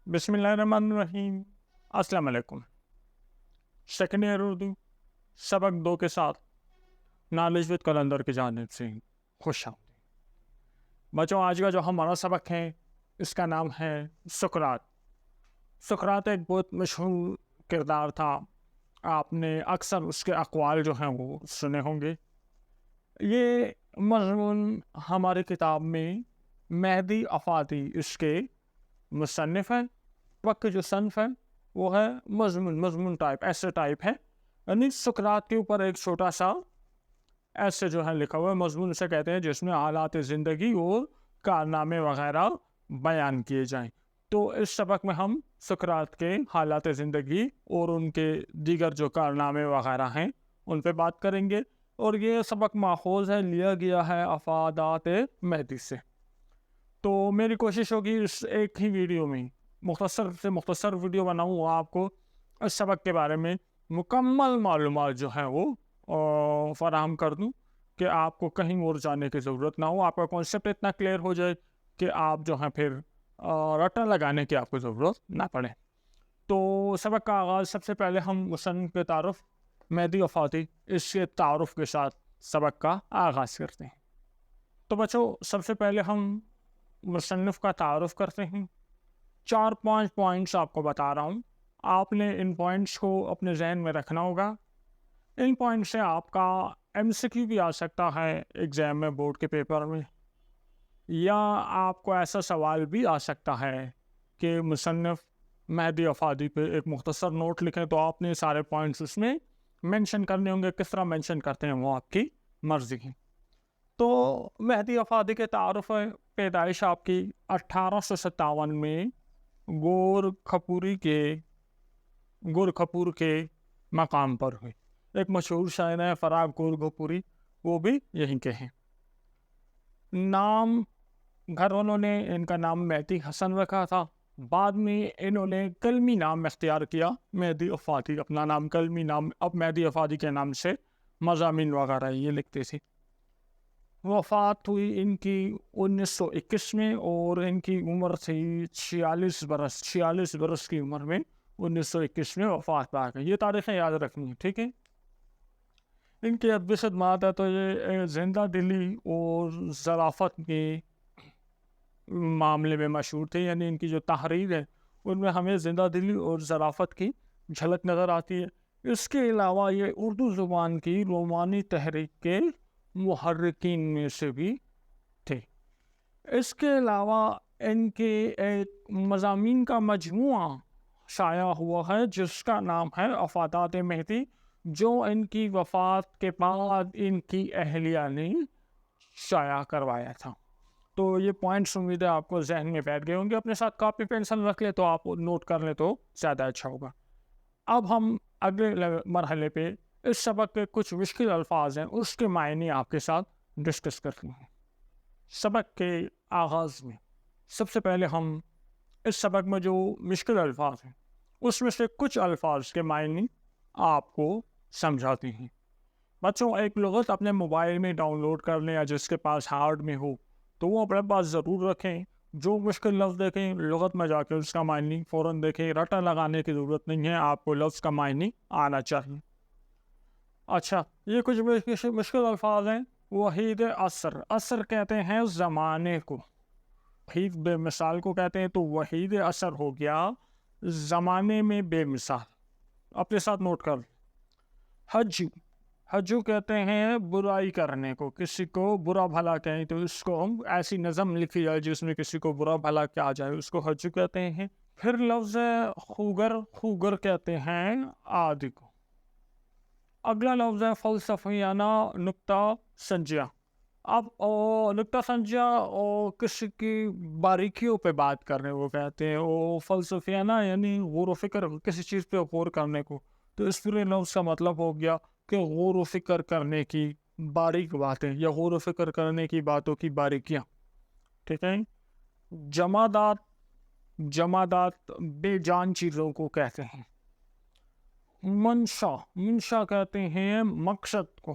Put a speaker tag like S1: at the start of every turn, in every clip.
S1: بسم اللہ الرحمن الرحیم۔ السلام علیکم۔ سیکنڈ ایئر اردو سبق 2 کے ساتھ نالج وتھ کلندر کی جانب سے خوش آمدید۔ بچوں، آج کا جو ہمارا سبق ہے اس کا نام ہے سقراط۔ سقراط ایک بہت مشہور کردار تھا، آپ نے اکثر اس کے اقوال جو ہیں وہ سنے ہوں گے۔ یہ مضمون ہماری کتاب میں مہدی افادی اس کے مصنف ہیں۔ وقت جو صنف ہے وہ ہے مضمون ٹائپ، ایسے ٹائپ ہے، یعنی سقراط کے اوپر ایک چھوٹا سا ایسے جو ہے لکھا ہوا ہے۔ مضمون اسے کہتے ہیں جس میں حالات زندگی اور کارنامے وغیرہ بیان کیے جائیں۔ تو اس سبق میں ہم سقراط کے حالات زندگی اور ان کے دیگر جو کارنامے وغیرہ ہیں ان پہ بات کریں گے، اور یہ سبق ماخوذ ہے، لیا گیا ہے افادات مہدی سے۔ تو میری کوشش ہوگی اس ایک ہی ویڈیو میں مختصر سے مختصر ویڈیو بناؤں، آپ کو اس سبق کے بارے میں مکمل معلومات جو ہیں وہ فراہم کر دوں کہ آپ کو کہیں اور جانے کی ضرورت نہ ہو، آپ کا کانسیپٹ اتنا کلیئر ہو جائے کہ آپ جو ہیں پھر رٹا لگانے کی آپ کو ضرورت نہ پڑے۔ تو سبق کا آغاز سب سے پہلے ہم مصنف کے تعارف مہدی افادی اس کے تعارف کے ساتھ سبق کا آغاز کرتے ہیں۔ تو بچوں، سب سے پہلے ہم مصنف کا تعارف کرتے ہیں۔ 4-5 پوائنٹس آپ کو بتا رہا ہوں، آپ نے ان پوائنٹس کو اپنے ذہن میں رکھنا ہوگا۔ ان پوائنٹس سے آپ کا MCQ بھی آ سکتا ہے ایگزام میں، بورڈ کے پیپر میں، یا آپ کو ایسا سوال بھی آ سکتا ہے کہ مصنف مہدی افادی پہ ایک مختصر نوٹ لکھیں، تو آپ نے سارے پوائنٹس اس میں مینشن کرنے ہوں گے۔ کس طرح مینشن کرتے ہیں وہ آپ کی مرضی ہے۔ تو مہدی افادی کے تعارف ہے، پیدائش آپ کی 1857 میں گورکھپور کے مقام پر ہوئی۔ ایک مشہور شاعر ہے فراق گورکھپوری، وہ بھی یہیں کے ہیں۔ نام گھر والوں نے ان کا نام مہدی حسن رکھا تھا، بعد میں انہوں نے قلمی نام اختیار کیا مہدی افادی، اپنا نام قلمی نام، اب مہدی افادی کے نام سے مضامین وغیرہ یہ لکھتے تھے۔ وفات ہوئی ان کی 1921 میں، اور ان کی عمر تھی 46 برس کی عمر میں 1921 میں وفات پا گئی۔ یہ تاریخیں یاد رکھنی ہے، ٹھیک ہے۔ ان کی ادبی خدمات ہے تو یہ زندہ دلی اور ظرافت کے معاملے میں مشہور تھے، یعنی ان کی جو تحریر ہے ان میں ہمیں زندہ دلی اور ظرافت کی جھلک نظر آتی ہے۔ اس کے علاوہ یہ اردو زبان کی رومانی تحریک کے محرکین میں سے بھی تھے۔ اس کے علاوہ ان کے ایک مضامین کا مجموعہ شائع ہوا ہے جس کا نام ہے افادات مہدی، جو ان کی وفات کے بعد ان کی اہلیہ نے شائع کروایا تھا۔ تو یہ پوائنٹس امید ہے آپ کو ذہن میں بیٹھ گئے ہوں گے، اپنے ساتھ کاپی پینسل رکھ لیں تو آپ نوٹ کر لیں تو زیادہ اچھا ہوگا۔ اب ہم اگلے مرحلے پہ اس سبق کے کچھ مشکل الفاظ ہیں اس کے معنی آپ کے ساتھ ڈسکس کرتے ہیں۔ سبق کے آغاز میں سب سے پہلے ہم اس سبق میں جو مشکل الفاظ ہیں اس میں سے کچھ الفاظ کے معنی آپ کو سمجھاتے ہیں۔ بچوں، ایک لغت اپنے موبائل میں ڈاؤن لوڈ کر لیں یا جس کے پاس ہارڈ میں ہو تو وہ اپنے پاس ضرور رکھیں۔ جو مشکل لفظ دیکھیں لغت میں جا کے اس کا معنی فوراً دیکھیں، رٹا لگانے کی ضرورت نہیں ہے، آپ کو لفظ کا معنی آنا چاہیے۔ اچھا، یہ کچھ مشکل الفاظ ہیں۔ وحید عصر، عصر کہتے ہیں زمانے کو، وحید بے مثال کو کہتے ہیں، تو وحید عصر ہو گیا زمانے میں بے مثال۔ اپنے ساتھ نوٹ کر۔ حجو، حجو کہتے ہیں برائی کرنے کو، کسی کو برا بھلا کہیں تو اس کو ہم ایسی نظم لکھی جائے جس میں کسی کو برا بھلا کیا جائے، اس کو حجو کہتے ہیں۔ پھر لفظ خوگر، خوگر کہتے ہیں آدھی کو۔ اگلا لفظ ہے فلسفیانہ نکتہ سنجیہ۔ اب نکتہ سنجیہ کسی کی باریکیوں پہ بات کرنے کو کہتے ہیں، وہ فلسفیانہ یعنی غور و فکر کسی چیز پہ غور کرنے کو، تو اس پورے لفظ کا مطلب ہو گیا کہ غور و فکر کرنے کی باریک باتیں یا غور و فکر کرنے کی باتوں کی باریکیاں، ٹھیک ہے۔ جمادات، جمادات بے جان چیزوں کو کہتے ہیں۔ منشا، منشا کہتے ہیں مقصد کو۔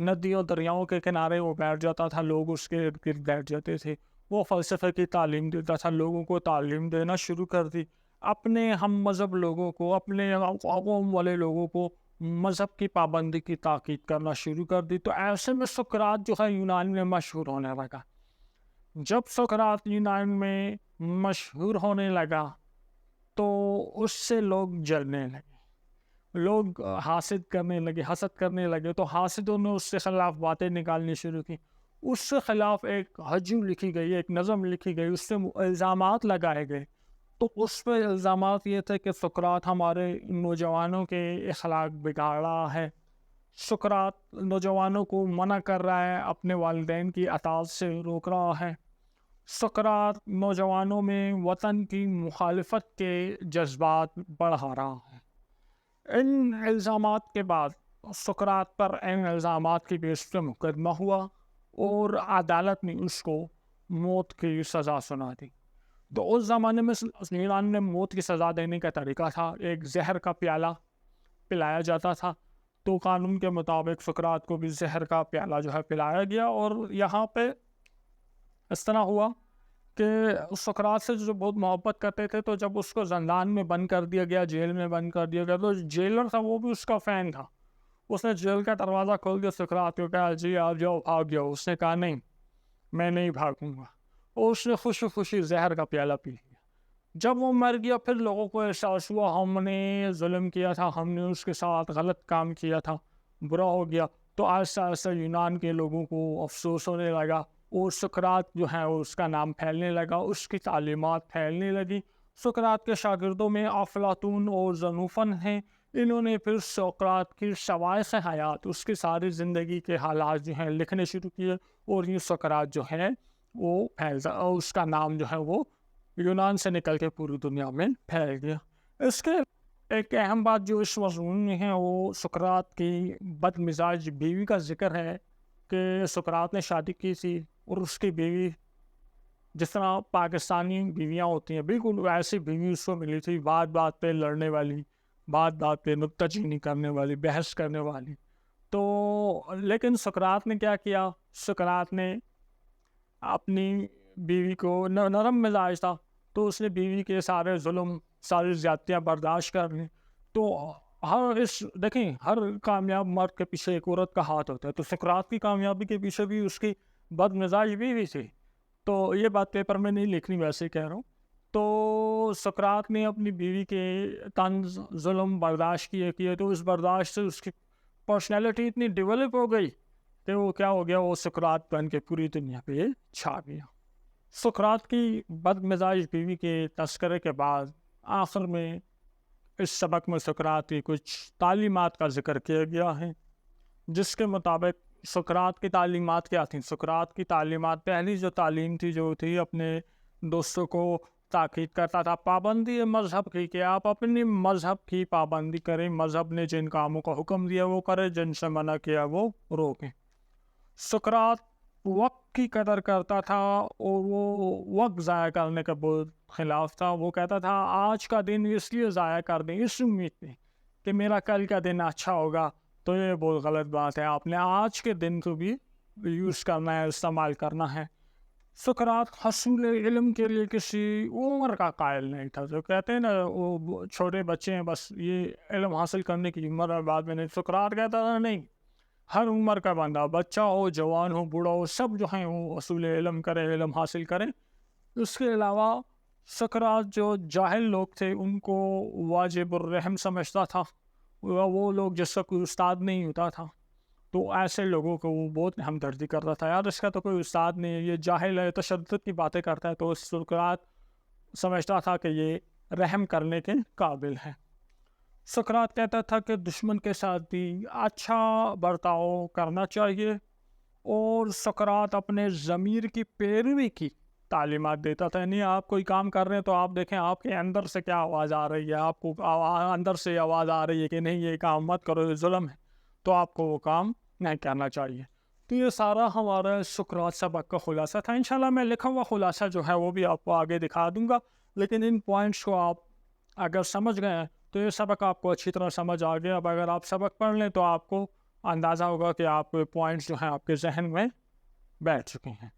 S1: ندیوں دریاؤں کے کنارے وہ بیٹھ جاتا تھا، لوگ اس کے ارد گرد بیٹھ جاتے تھے، وہ فلسفے کی تعلیم دیتا تھا، لوگوں کو تعلیم دینا شروع کر دی، اپنے ہم مذہب لوگوں کو، اپنے قوم والے لوگوں کو مذہب کی پابندی کی تاکید کرنا شروع کر دی۔ تو ایسے میں سقراط جو ہے یونان میں مشہور ہونے لگا۔ جب سقراط یونان میں مشہور ہونے لگا تو اس سے لوگ جلنے لگے، لوگ حاسد کرنے لگے، تو حاسدوں نے اس کے خلاف باتیں نکالنی شروع کی، اس کے خلاف ایک ہجو لکھی گئی، ایک نظم لکھی گئی، اس سے الزامات لگائے گئے۔ تو اس پہ الزامات یہ تھے کہ سقراط ہمارے نوجوانوں کے اخلاق بگاڑ رہا ہے، سقراط نوجوانوں کو منع کر رہا ہے، اپنے والدین کی اطاعت سے روک رہا ہے، سقراط نوجوانوں میں وطن کی مخالفت کے جذبات بڑھا رہا ہے۔ ان الزامات کے بعد سقراط پر ان الزامات کی بیس پہ مقدمہ ہوا اور عدالت نے اس کو موت کی سزا سنا دی۔ تو اس زمانے میں یونان میں موت کی سزا دینے کا طریقہ تھا، ایک زہر کا پیالہ پلایا جاتا تھا، تو قانون کے مطابق سقراط کو بھی زہر کا پیالہ جو ہے پلایا گیا، اور یہاں پہ اس طرح ہوا کہ سقراط سے جو بہت محبت کرتے تھے، تو جب اس کو زندان میں بند کر دیا گیا، جیل میں بند کر دیا گیا، تو جیلر تھا وہ بھی اس کا فین تھا، اس نے جیل کا دروازہ کھول دیا، سقراط کو کہا جی آپ جاؤ، بھاگ جاؤ، اس نے کہا نہیں میں نہیں بھاگوں گا، اور اس نے خوشی خوشی زہر کا پیالہ پی لیا۔ جب وہ مر گیا پھر لوگوں کو احساس ہوا ہم نے ظلم کیا تھا، ہم نے اس کے ساتھ غلط کام کیا تھا، برا ہو گیا، تو آہستہ آہستہ یونان کے لوگوں کو افسوس ہونے لگا، اور سقراط جو ہے اس کا نام پھیلنے لگا، اس کی تعلیمات پھیلنے لگی۔ سقراط کے شاگردوں میں افلاطون اور زنوفن ہیں، انہوں نے پھر سقراط کی شوائق حیات، اس کی ساری زندگی کے حالات جو ہیں لکھنے شروع کیے، اور یہ سقراط جو ہے وہ اس کا نام جو ہے وہ یونان سے نکل کے پوری دنیا میں پھیل گیا۔ اس کے ایک اہم بات جو اس مضمون میں ہے وہ سقراط کی بد مزاج بیوی کا ذکر ہے، کہ سقراط نے شادی کی تھی اور اس کی بیوی جس طرح پاکستانی بیویاں ہوتی ہیں بالکل ویسی بیوی اس کو ملی تھی، بات بات پہ لڑنے والی، بات بات پہ نکتہ چینی کرنے والی، بحث کرنے والی۔ تو لیکن سقراط نے کیا کیا، سقراط نے اپنی بیوی کو نرم مزاج تھا، تو اس نے بیوی کے سارے ظلم، ساری زیادتیاں برداشت کر لی۔ تو دیکھیں ہر کامیاب مرد کے پیچھے ایک عورت کا ہاتھ ہوتا ہے، تو سقراط کی کامیابی کے پیچھے بھی اس کی بد مزاج بیوی تھی۔ تو یہ بات پیپر میں نہیں لکھنی، ویسے کہہ رہا ہوں۔ تو سقراط نے اپنی بیوی کے طنز ظلم برداشت کیے، تو اس برداشت سے اس کی پرسنالٹی اتنی ڈیولپ ہو گئی کہ وہ کیا ہو گیا، وہ سقراط بن کے پوری دنیا پہ چھا گیا۔ سقراط کی بد مزاج بیوی کے تذکرے کے بعد آخر میں اس سبق میں سقراط کی کچھ تعلیمات کا ذکر کیا گیا ہے، جس کے مطابق سقراط کی تعلیمات کیا تھیں۔ سقراط کی تعلیمات، پہلی جو تعلیم تھی جو تھی اپنے دوستوں کو تاکید کرتا تھا پابندی مذہب کی، کہ آپ اپنی مذہب کی پابندی کریں، مذہب نے جن کاموں کا حکم دیا وہ کریں، جن سے منع کیا وہ روکیں۔ سقراط وقت کی قدر کرتا تھا، اور وہ وقت ضائع کرنے کے بہت خلاف تھا۔ وہ کہتا تھا آج کا دن اس لیے ضائع کر دیں اس امید میں کہ میرا کل کا دن اچھا ہوگا، تو یہ بہت غلط بات ہے، آپ نے آج کے دن کو بھی یوز کرنا ہے، استعمال کرنا ہے۔ سقراط حصول علم کے لیے کسی عمر کا قائل نہیں تھا، جو کہتے ہیں نا وہ چھوٹے بچے ہیں بس یہ علم حاصل کرنے کی عمر ہے، بعد میں نہیں۔ سقراط کہتا تھا نہیں، ہر عمر کا بندہ، بچہ ہو، جوان ہو، بوڑھا ہو، سب جو ہیں وہ حصول علم کریں، علم حاصل کریں۔ اس کے علاوہ سقراط جو جاہل لوگ تھے ان کو واجب الرحم سمجھتا تھا، وہ لوگ جس کا کوئی استاد نہیں ہوتا تھا، تو ایسے لوگوں کو وہ بہت ہمدردی کرتا تھا، یار اس کا تو کوئی استاد نہیں ہے، یہ جاہل ہے، تشدد کی باتیں کرتا ہے، تو سقراط سمجھتا تھا کہ یہ رحم کرنے کے قابل ہے۔ سقراط کہتا تھا کہ دشمن کے ساتھ بھی اچھا برتاؤ کرنا چاہیے، اور سقراط اپنے ضمیر کی پیروی کی تعلیمات دیتا تھا، یعنی آپ کوئی کام کر رہے ہیں تو آپ دیکھیں آپ کے اندر سے کیا آواز آ رہی ہے، آپ کو اندر سے آواز آ رہی ہے کہ نہیں یہ کام مت کرو، یہ ظلم ہے، تو آپ کو وہ کام نہیں کرنا چاہیے۔ تو یہ سارا ہمارا سقراط سبق کا خلاصہ تھا۔ انشاءاللہ میں لکھا ہوا خلاصہ جو ہے وہ بھی آپ کو آگے دکھا دوں گا، لیکن ان پوائنٹس کو آپ اگر سمجھ گئے ہیں تو یہ سبق آپ کو اچھی طرح سمجھ آ گیا۔ اب اگر آپ سبق پڑھ لیں تو آپ کو اندازہ ہوگا کہ آپ پوائنٹس جو ہیں آپ کے ذہن میں بیٹھ چکے ہیں۔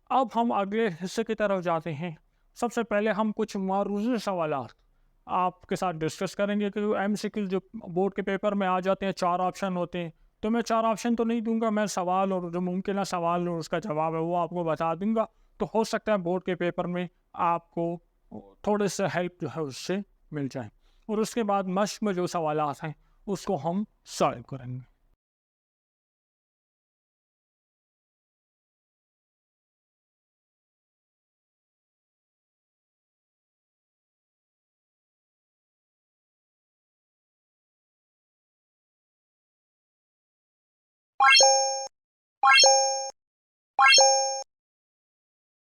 S1: اب ہم اگلے حصے کی طرف جاتے ہیں۔ سب سے پہلے ہم کچھ معروضی سوالات آپ کے ساتھ ڈسکس کریں گے کہ ایم سی کیو جو بورڈ کے پیپر میں آ جاتے ہیں 4 آپشن ہوتے ہیں، تو میں 4 آپشن تو نہیں دوں گا، میں سوال اور جو ممکنہ سوال اور اس کا جواب ہے وہ آپ کو بتا دوں گا، تو ہو سکتا ہے بورڈ کے پیپر میں آپ کو تھوڑے سے ہیلپ جو ہے اس سے مل جائے، اور اس کے بعد مشق میں جو سوالات ہیں اس کو ہم سالو کریں گے۔